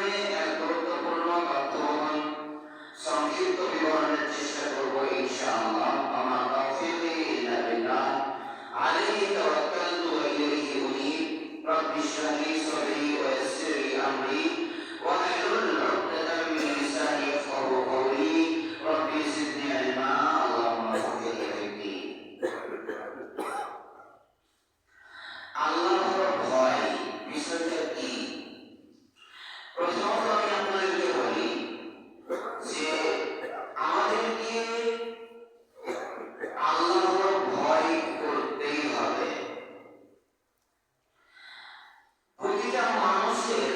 জীবনে এক গুরুত্বপূর্ণ তথ্যবহন সংক্ষিপ্ত বিবরণের চেষ্টা করব ইনশাআল্লাহ। আমার তাওফীকি ইল্লা বিল্লাহ, আলাইহি তাওয়াক্কালতু ওয়া ইলাইহি উনীব। রব্বি ইশরাহ লি সাদরি ওয়া ইয়াসসির লি আমরি ওয়াহলুল 'উকদাতাম মিন লিসানি ইয়াফকাহু কওলি। রব্বি জিদনি ইলমা। আল্লাহুম্মা ফাক্কিহনি ফিদ্দীন। আল্লাহর ভয় বিষয়টা কি? প্রথমত আমি আপনাদেরকে বলি যে আমাদেরকে আল্লাহর ভয় করতেই হবে। প্রতিটা মানুষের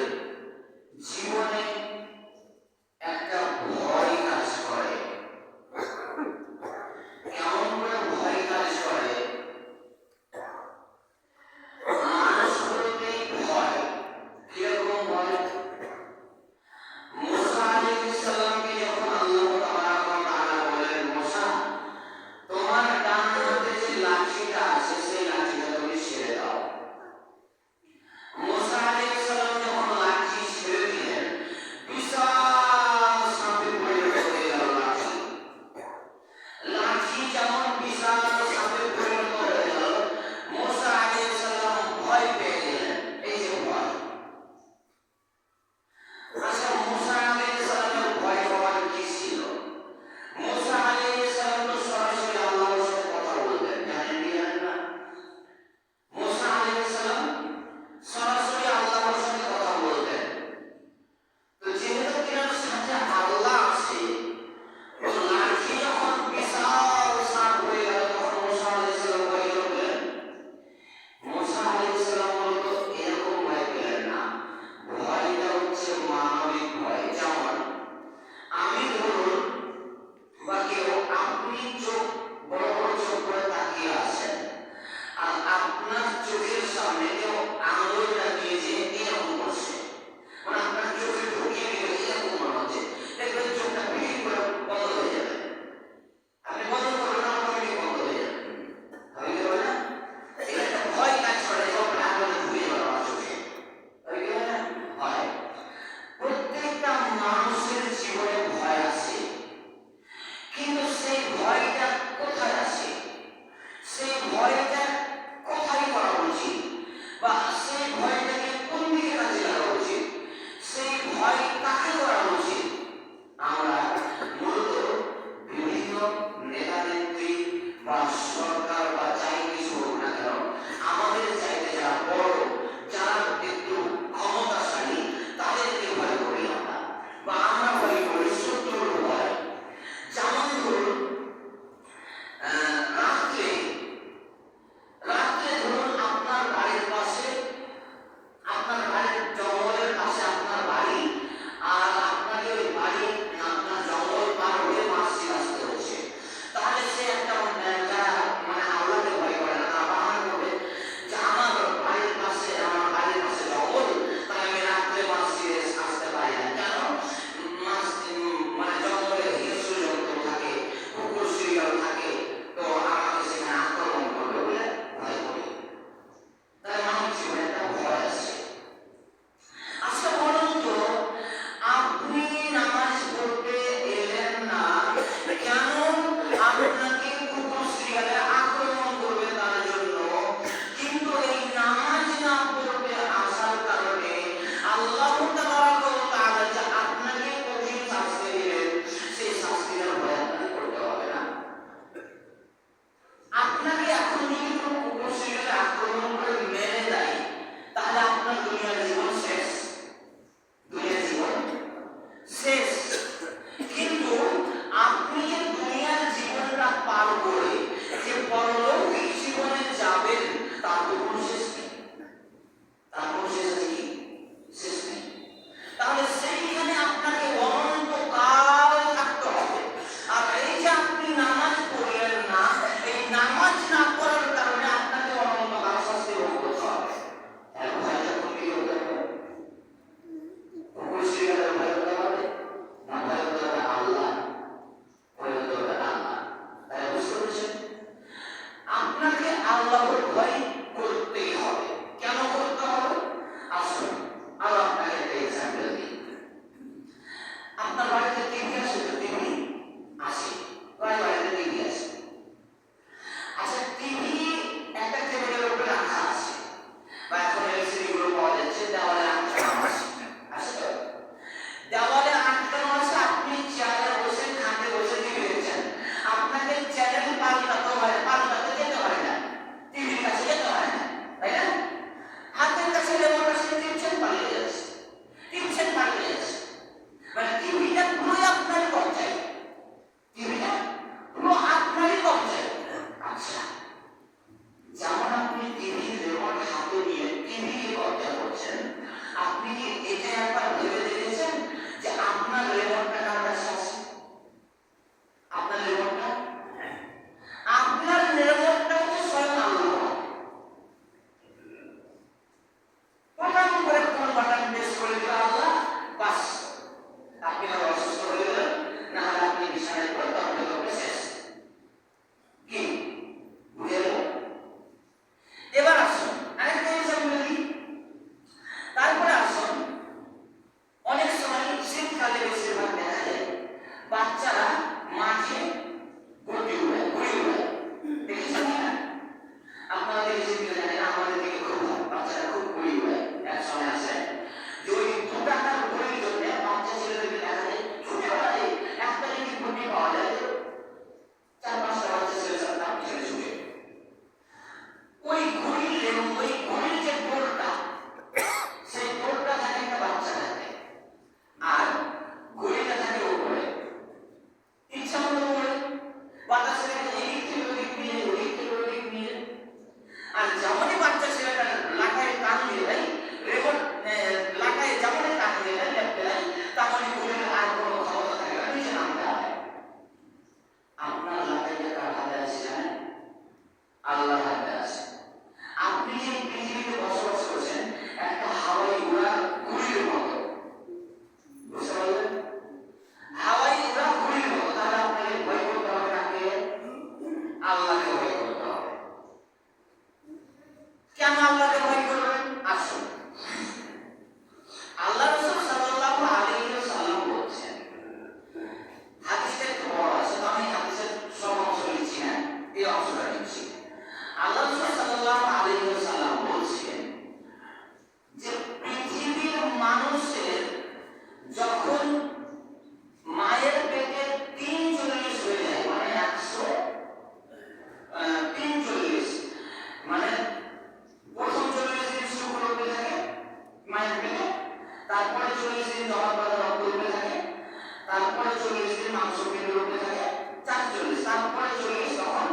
মাংসপিণ্ড রূপে থাকে ৪৪, তারপরে ৪০, তখন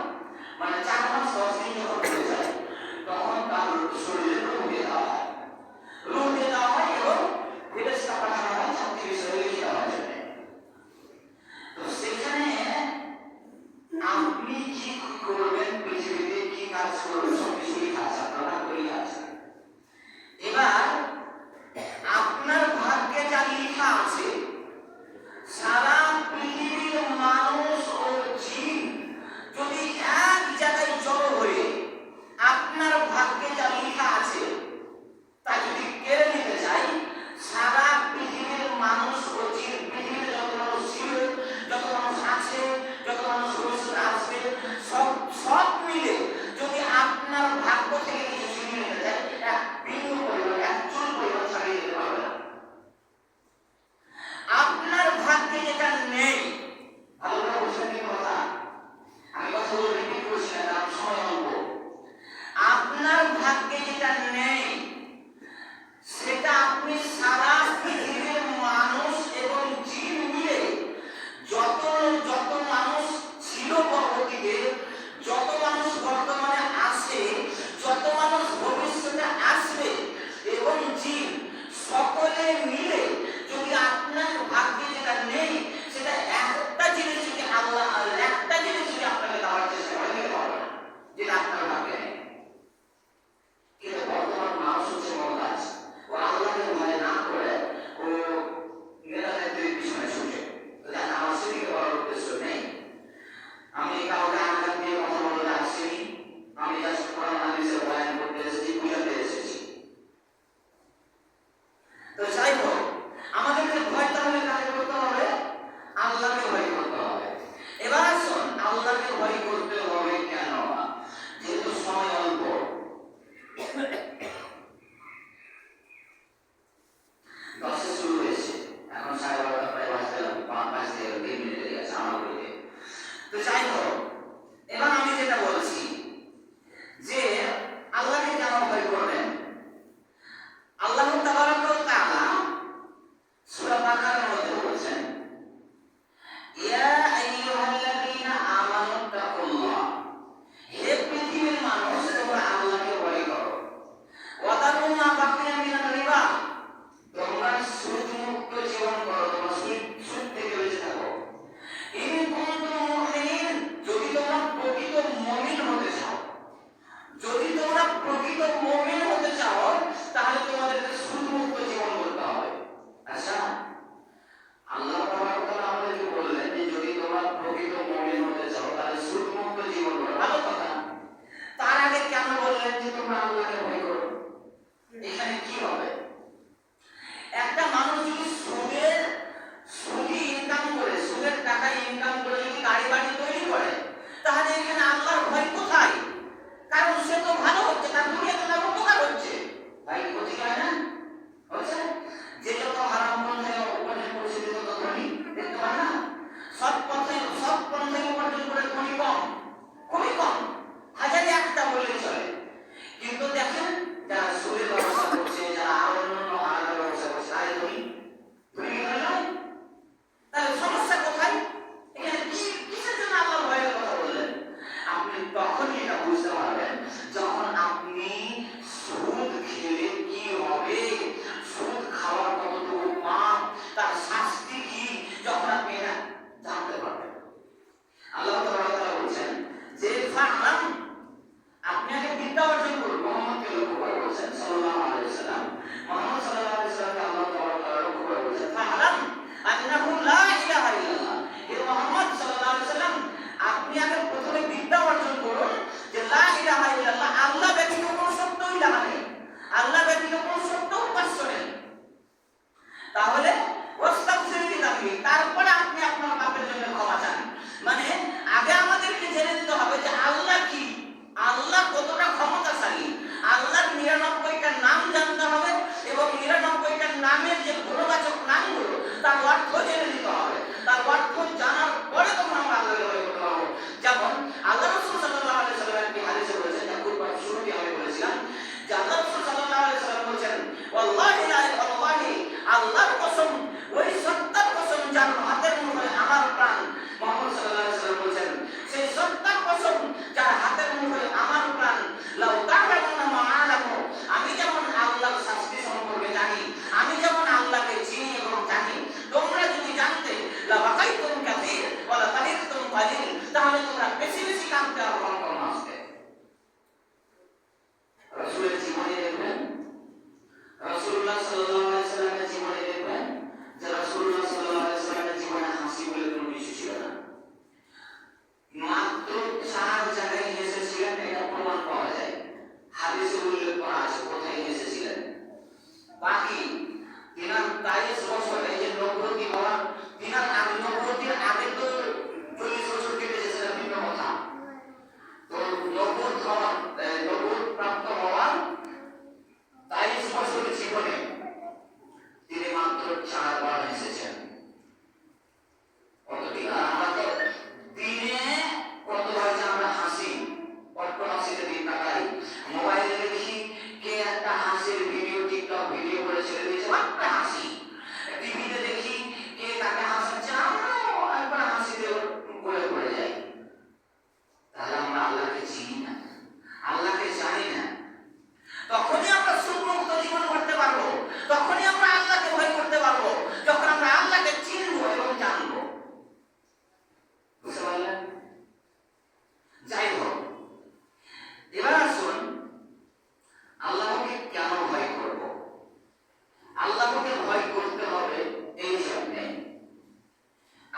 মানে ৪ মাস ১০ দিন যখন হয়ে যায় তখন তার শরীরে রূহ দিয়ে দেওয়া হয়। রূহ দিয়ে দেওয়া হয় এবং ফেরেশতা পাঠানো হয় ৩৬ হয়ে লিখে দেওয়ার জন্য। তো সেখানে আপনি কি করবেন, পৃথিবীতে কি কাজ করবেন, সবকিছু লেখা আছে, আপনারা করে আছেন। এবার আপনার ভাগ্যে যা লেখা আছে, সারা পৃথিবীর মানুষ ও জিন যদি এক জায়গায় জড়ো হয়ে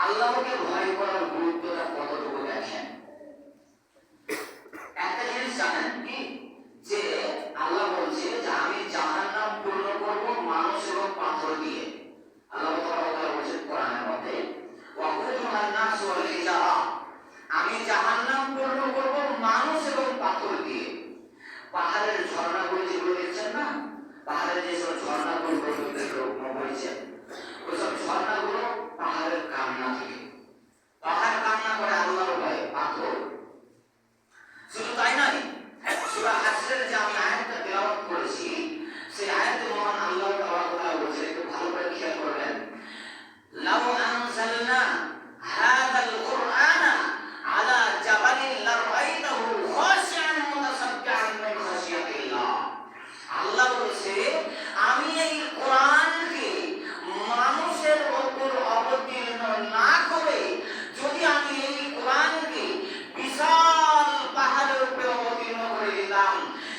আল্লাহকে ভয় করার গুরুত্বটা কতটুকু দেখেন। একটা জিনিস জানেন কি, যে আল্লাহ বলছে যে আমি জাহান্নাম পূর্ণ করব মানুষ এবং পাথর দিয়ে। আল্লাহ তাআলা বলেছেন কোরআনের মধ্যে, ওয়াকুদুহান নাস ওয়াল হিজারা, আমি জাহান্নাম পূর্ণ করব মানুষ এবং পাথর দিয়ে। পাহাড়ের ঝর্ণাগুলো যেগুলো দেখছেন না, পাহাড়ের যেসব ঝর্ণাগুলো বলেছেন, ওইসব ঝর্ণাগুলো পাহাড়ের কান্না থেকে। পাহাড় কান্না করে আল্লাহর ভয়ে, পাথর। শুধু তাই নয়, সূরা হাশরের যে আমি আয়াতটা তেলাওয়াত করেছি, সেই আয়াতে মহান আল্লাহ তাআলা বলেছেন, একটু ভালো করে খেয়াল করবেন, লাউ আনজালনা হাযাল কুরআনা আলা জাবালিন লারাইতাহু খাশিআন মুতাসাদ্দিআন মিন খাশিয়াতিল্লাহ। আল্লাহ বলেছে আমি এই কোরআনকে মানুষের উপর অবতীর্ণ না করে যদি আমি এই কোরআনকে বিশাল পাহাড়ের উপরে অবতীর্ণ করে দিতাম,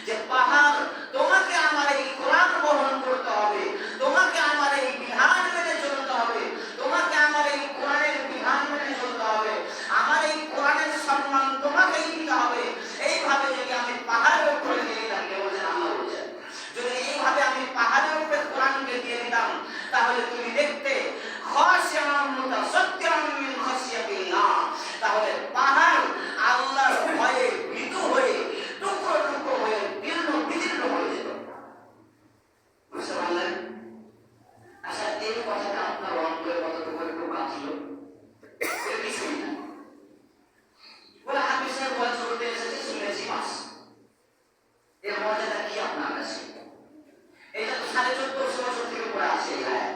যে পাহাড় তোমাকে আমার এই কোরআন বহন করতে হবে, তোমাকে আমার এই বিধান মেনে চলতে হবে, তোমাকে আমার এই কোরআনের বিধান মেনে চলতে হবে, আমার এই কোরআনের সম্মান তোমাকেই দিতে হবে, এইভাবে যদি আমি পাহাড়ের উপরে দিয়ে দিতাম, কে বলছেন? আল্লাহ বলছেন, যদি এইভাবে আমি পাহাড়ের উপরে কোরআনকে দিয়ে দিতাম, তাহলে তুমি দেখতে খাশিআন মুতাসাদ্দিআন মিন খাশিয়াতিল্লাহ, তাহলে পাহাড় আল্লাহর ভয়ে ভীত হয়ে টুকরো টুকরো হয়ে বিলীন বিদীর্ণ হয়ে যেত। বুঝতে পারলেন? আচ্ছা, এই কথাটা আপনার অন্তরে কতটুকু একটু বাঁচল? কিছুই না। বলে হাফিজ সাহেব ওয়াজ করতে এসেছে, শুনেছি বাস, এর মর্যাদা কি আপনার কাছে? এটা তো 1450 বছর থেকে পড়ে আছে এই আয়াত,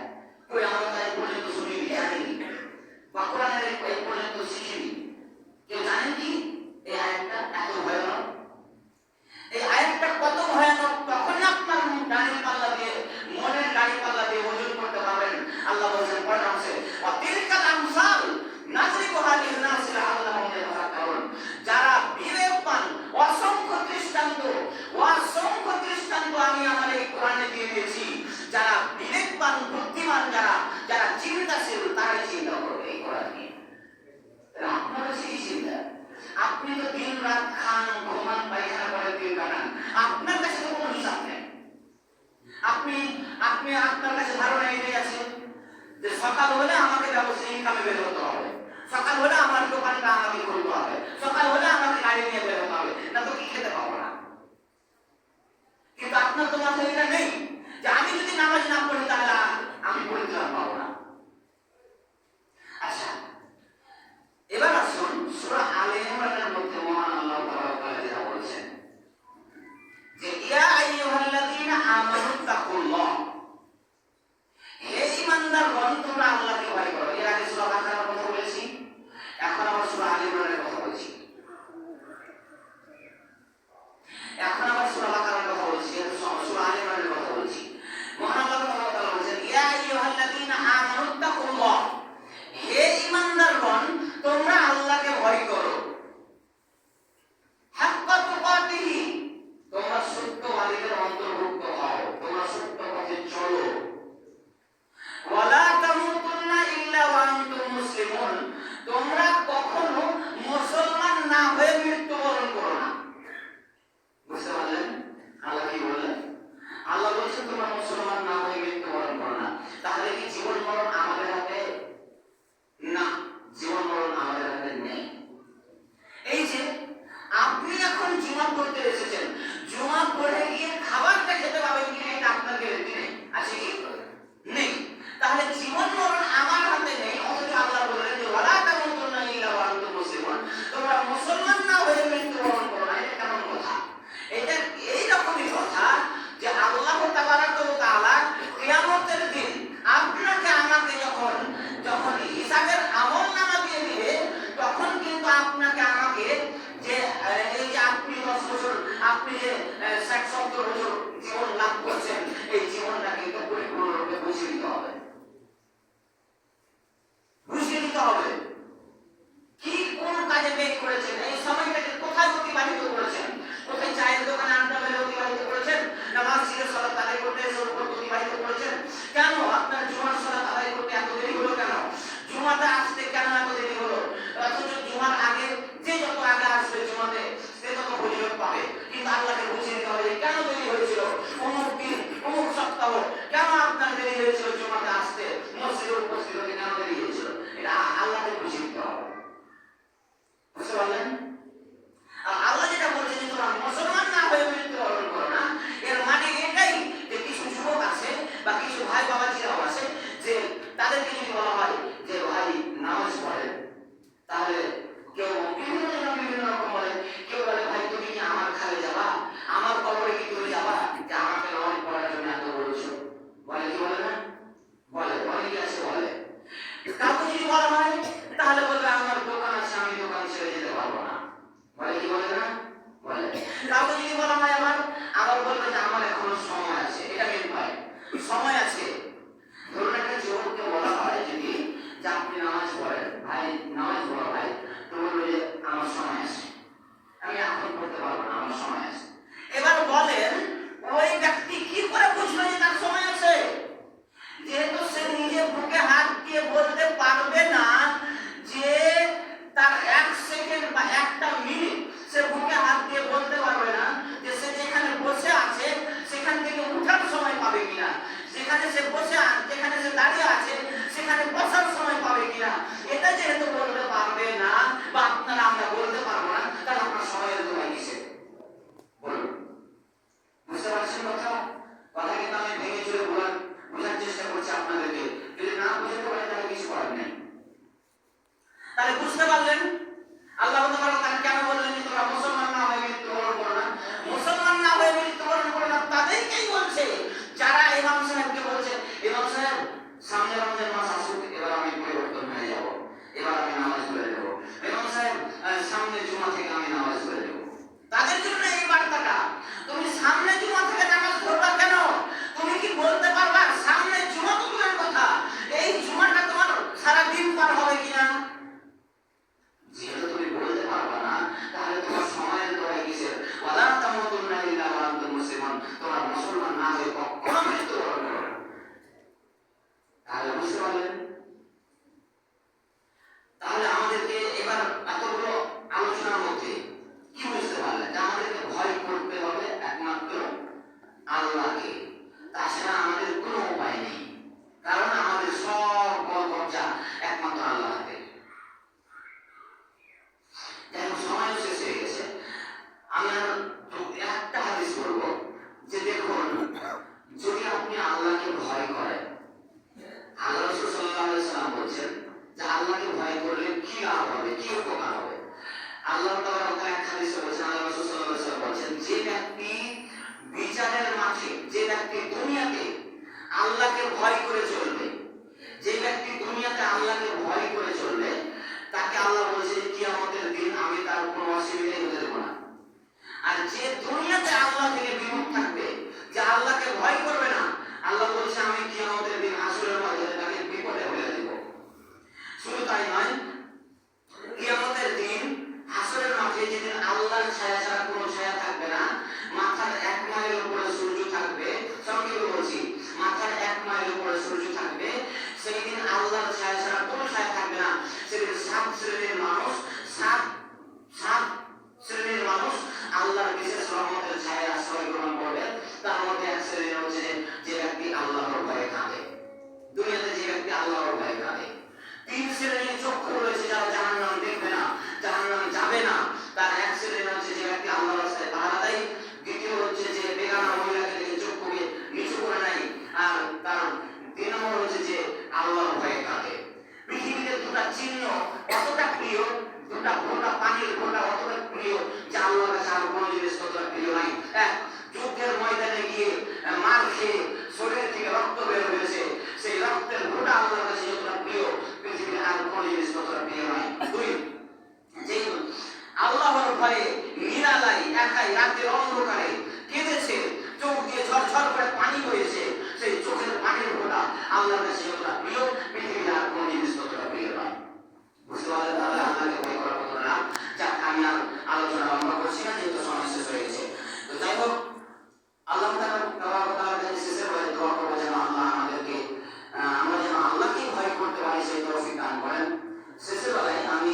কই আমরা তাই পর্যন্ত শুনিনি, জানিনি, বা কোরআনের এই পর্যন্ত শিখিনি। কেউ জানেন কি এই আয়াতটা এত ভয়ানক? এই আয়াতটা কত ভয়ানক তখন আপনার ডানের পাল্লা দিয়ে, মনের ডানি পাল্লা দিয়ে ওজন করতে পারবেন। আল্লাহ বলেছেন কোরআন আছে, ওয়া তিলকাল আমসাল নাযরিবুহা লিন-নাসি লাআল্লাহুম ইয়াতাফাক্কারুন। যারা বিবেকবান, অসংখ্য দৃষ্টান্ত আমি আমার এই কোরআনে দিয়ে দিয়েছি, যারা বিবেকবান বুদ্ধিমান, যারা চিন্তাশীল, তারাই চিন্তা করবে এই কোরআন নিয়ে। আপনারা সেই চিন্তা, আপনি তো দিন রাত খান, ঘুমান, পায়খানা করে দিন কাটান, আপনার কাছে তো কোনো হিসাব নেই। আপনি আপনার কাছে ধারণা এটাই আছে যে সকাল হলে আমাকে ব্যবসায়ী ইনকামে বের হতে হবে, সকাল হলে আমার দোকানটা আমাকে খুলতে হবে, সকাল হলে আমাকে গাড়ি নিয়ে বের হতে হবে, না তো কি খেতে পাবো না। কিন্তু আপনার তো মাথায় এটা নেই যে আমি যদি নামাজ না পড়ি তাহলে আমি পরিত্রাণ পাবো না। আচ্ছা, এবার আসুন সূরা আলে ইমরানের মধ্যে মহান আল্লাহ তাআলা যেটা বলেছেন যে ইয়া আইয়ুহাল্লাযীনা আমানু তাকুল্লাহ, হে ঈমানদারগণ তোমরা আল্লাহকে ভয় করো। এর আগে সূরা বাকারার কথা বলেছি, এখন আবার সূরা আলে ইমরানের কথা বলছি, এখন আবার সূরা বাকারার কথা বলছি, সূরা আলে ইমরানের কথা বলছি। মহান আল্লাহ তাআলা বলেছেন ইয়া আইয়ুহাল্লাযীনা আমানু তাকুল্লাহ, হে ঈমানদারগণ তোমরা আল্লাহকে ভয় করো, হাক্কা তুকাতিহি, তোমরা সত্যবাদীদের অন্তর্ভুক্ত হও, তোমরা সত্য পথে চলো, ওয়ালা তামুতুন্না ইল্লা ওয়া আনতুম মুসলিমুন, তোমরা কখনো মুসলমান না হয়ে মৃত্যুবরণ করো না। বুঝতে পারলেন আল্লাহ কি বললেন? আল্লাহ বলছেন তোমরা মুসলমান না হয়ে মৃত্যুবরণ করো না। তাহলে কি জীবন মরণ আমাদের হাতে? না, জীবন মরণ আমাদের হাতে নেই। এই যে আপনি এখন জুমা পড়তে এসেছেন, জুমা পড়ে গিয়ে খাবারটা খেতে পাবেন কিনা এটা আপনার গ্যারান্টি নেই, আছে কি? নেই। তাহলে জীবন মরণ আমার হাতে নেই, অথচ আল্লাহ বললেন যে ওয়ালা তামুতুন্না দিল, কেন বেরিয়ে গিয়েছিল, এটা আল্লাহকে খুশি দিতে হবে। বুঝতে পারলেন? আর আল্লাহ যেটা বলছেন যে তোমরা মুসলমান না হয়ে মৃত্যুবরণ করো না, এর মানে এটাই যে কিছু যুবক আছে বা কিছু ভাই বাবাজিরাও আছে যে তাদেরকে যদি বলা হয় যে ভাই নামাজ পড়েন, তাহলে কেউ বিভিন্ন রকম বলে। কেউ বলে ভাই তুমি কি আমার খালে যাবা, আমার কবরে কি তুমি যাবা, যে আমাকে নামাজ পড়ার জন্য এত বলছো? বলে কি বলে না? বলে, অনেকে আছে বলে। কাউকে যদি বলা হয় তাহলে বলবে আমার দোকান আছে, আমি দোকান ছেড়ে যেতে পারবো না। বলে কি বলে না? বলে। কাউকে যদি বলা হয় আবার বলবে যে আমার এখনো সময় আছে। এটা মেন ভাই, সময় আছে। ধরুন একটা যুবককে বলা হয় যদি যে আপনি নামাজ পড়েন, ভাই নামাজ পড়ো ভাই, তো বলবে যে আমার সময় আছে, আমি এখন পড়তে পারবো না, আমার সময় আছে। এবার বলেন ওই ব্যক্তি কি করে বুঝলো যে তার সময় আছে? যেহেতু সে নিজে বুকে হাত দিয়ে বলতে পারবে না যে তার 1 সেকেন্ড বা 1টা মিনিট সে বুকে হাত দিয়ে বলতে পারবে না যে সে যেখানে বসে আছে সেখান থেকে উঠার সময় পাবে কিনা, যেখানে সে যেখানে সে দাঁড়িয়ে আছে সেখানে বসার সময় পাবে কিনা, এটা যেহেতু বলতে পারবে না বা আপনারা আমরা বলতে পারবো না, তাহলে আপনার সময়ের দোহাই কিসে? বলুন, বুঝতে পারছেন কথা? কথা কিন্তু আমি ভেঙে চলে বোঝার চেষ্টা করছি আপনাদেরকে। যদি না বুঝতে পারেন তাহলে কিছু করার নেই। তাহলে বুঝতে পারলেন আল্লাহ তাআলা কেন বললেন যে তোমরা মুসলমান না হয়ে মৃত্যুবরণ করো না? মুসলমান না হয়ে মৃত্যুবরণ করো না তাদেরকেই বলছে যারা ইমাম সাহেবকে বলছে ইমাম সাহেব সামনে রমজান মাস আসুক, এবার আমি পরিবর্তন হয়ে যাব, এবার আমি নামাজ পড়ে দেব। ইমাম সাহেব সামনে জুমা থেকে আমি নামাজ পড়ে দেব। তাদের জন্য এই বার্তাটা, তুমি সামনে জুমা থেকে নামাজ পড়বা কেন? তুমি কি বলতে পারবা সামনে জুমা তো দূরের কথা, এই জুমাটা তোমার সারা দিন পার হবে কিনা? যেহেতু তুমি বলতে পারবা না, তাহলে তোমার সময়ের দোহাই কিসের? ওয়ালা তামুতুন্না ইল্লা ওয়া আনতুম মুসলিমুন, তোমরা মুসলমান না হয়ে কখনো মৃত্যুবরণ করো না। তাহলে বুঝতে পারলেন? তাহলে আমাদেরকে এবার এতগুলো আলোচনার মধ্যে কি বুঝতে পারলেন? যে আমাদেরকে ভয় করতে হবে একমাত্র আল্লাহকে, তাছাড়া আমাদের কোনো উপায় নেই। কারণ আমাদের সব বল কবজা একমাত্র আল্লাহ হাতে। সময় শেষ হয়ে গেছে, আমি একটা হাদিস বলবো যে দেখুন, যদি আপনি আল্লাহকে ভয় করেন, আল্লাহ রাসূল সাল্লাল্লাহু আলাইহি ওয়াসাল্লাম বলেছেন যে আল্লাহকে ভয় করলে কি লাভ হবে, কি উপকার হবে। আল্লাহ তাআলা এক হাদিসে বলেছেন, আল্লাহ রাসূল সাল্লাল্লাহু আলাইহি ওয়াসাল্লাম বলেছেন যে ব্যক্তি বিচারের মাঠে, যে ব্যক্তি দুনিয়াতে আল্লাহকে ভয় করে চলবে, যে ব্যক্তি দুনিয়াতে আল্লাহকে ভয় করে চলবে, তাকে আল্লাহ বলেছে কিয়ামতের দিন আমি তার কোনো অসুবিধাই হতে দেব না। আর যে দুনিয়াতে আল্লাহ থেকে বিমুখ থাকবে, যে আল্লাহকে ভয় করবে না, আল্লাহ বলেছে আমি কিয়ামতের দিন হাসরের ময়দানে তাকে বিপদে ফেলে দেব। শুধু তাই নয়, কিয়ামতের দিন হাসরের মাঠে যেদিন আল্লাহর ছায়া ছাড়া কোনো ছায়া থাকবে না, মাথার 1 মাইল উপরে সূর্য থাকবে, সংক্ষেপে বলছি, মাথার 1 মাইল উপরে সূর্য থাকবে, সেই দিন আল্লাহর ছায়া ছাড়া কোনো ছায়া থাকবে না। সেদিন 7 শ্রেণীর মানুষ আল্লাহর বিশেষ রহমতের ছায়ায় আশ্রয় গ্রহণ করবে। তার মধ্যে এক শ্রেণী হচ্ছে যে ব্যক্তি আল্লাহর ভয়ে কাঁদে, দুনিয়াতে যে ব্যক্তি আল্লাহর ভয়ে কাঁদে। 3 শ্রেণীর চক্ষু রয়েছে যারা জাহান্নাম দেখবে না, জাহান্নাম যাবে না। তার এক শ্রেণী হচ্ছে যে ব্যক্তি আল্লাহর রাস্তায় পাহারা দেয়, দ্বিতীয় হচ্ছে যে বেগানা মহিলাকে দেখে চক্ষুকে নিচু করে নেয়, আর তার 3 নম্বর হচ্ছে যে আল্লাহর ভয়ে কাঁদে। পৃথিবীতে 2টা চিহ্ন কতটা প্রিয়, 2টা ফোঁটা পানির ফোঁটা অতটা প্রিয় যে আল্লাহর কাছে আর কোনো জিনিস ততটা প্রিয় নাই। যুদ্ধের ময়দানে গিয়ে মার খেয়ে শরীর থেকে রক্ত বের হয়েছে, সেই রক্তের ফোঁটা আল্লাহর কাছে যতটা প্রিয়, পৃথিবীতে আর কোনো জিনিস ততটা প্রিয় নাই। 2, যে আল্লাহর ভয়ে নিরালাই একাই রাতের অন্ধকারে কেঁদেছে, চোখ দিয়ে ঝরঝর করে পানি বইছে, সেই চোখের পানির ফোঁটা আল্লাহর কাছে যতটা প্রিয়, পৃথিবীতে আর কোনো জিনিস ততটা প্রিয় নয়। বুঝতে পারলেন? তাহলে আল্লাহকে ভয় করার কথা না। যাক, আমি আর আলোচনা লম্বা করছি না, যেহেতু সময় শেষ হয়ে গেছে। তো যাই হোক, আল্লাহ তাআলার কাছে শেষে বলে দোয়া করবো যেন আল্লাহ আমাদেরকে, আমরা যেন আল্লাহকে ভয় করতে পারি সেই তৌফিক দান করেন। শেষে বেলায় আমি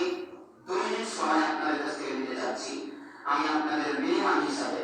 2 মিনিট সময় আপনাদের কাছ থেকে নিতে চাচ্ছি। আমি আপনাদের মেহমান হিসাবে